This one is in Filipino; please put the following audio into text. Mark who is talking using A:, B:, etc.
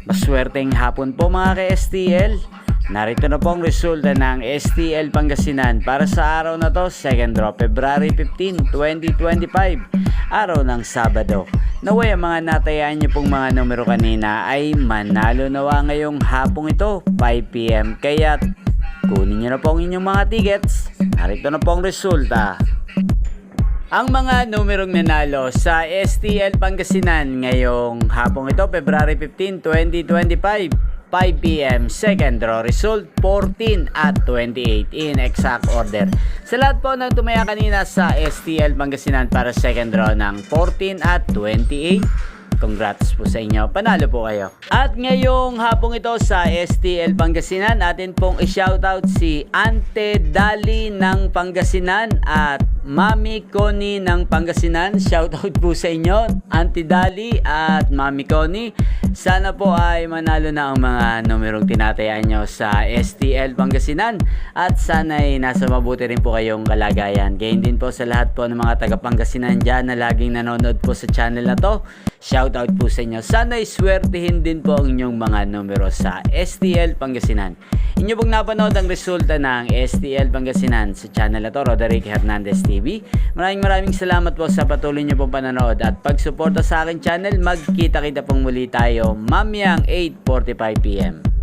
A: Maswerteng hapon po mga ka-STL. Narito na po ang resulta ng STL Pangasinan para sa araw na to, 2nd draw, February 15, 2025, araw ng Sabado. Naway ang mga natayaan niyo pong mga numero kanina ay manalo nawa ngayong hapong ito, 5 PM. Kaya kunin niyo na po ang inyong mga tickets. Narito na po ang resulta. Ang mga numerong nanalo sa STL Pangasinan ngayong hapong ito, February 15, 2025, 5 PM, 2nd draw, result 14 at 28 in exact order. Sa lahat po ng tumaya kanina sa STL Pangasinan para 2nd draw ng 14 at 28, congrats po sa inyo, panalo po kayo. At ngayong hapong ito sa STL Pangasinan, atin pong i-shoutout si Ante Dali ng Pangasinan at Mami Connie ng Pangasinan. Shoutout po sa inyo, Ante Dali at Mami Connie. Sana po ay manalo na ang mga numerong tinatayaan nyo sa STL Pangasinan at sana ay nasa mabuti rin po kayong kalagayan. Gayon din po sa lahat po ng mga taga Pangasinan dyan na laging nanonood po sa channel na to. Shoutout po sa inyo. Sana ay swertihin din po ang inyong mga numero sa STL Pangasinan. Inyo pong napanood ang resulta ng STL Pangasinan sa channel na to, Roderick Hernandez TV. Maraming salamat po sa patuloy nyo pong panonood at pagsuporta sa aking channel. Magkita-kita pong muli tayo mamayang 8:45 PM.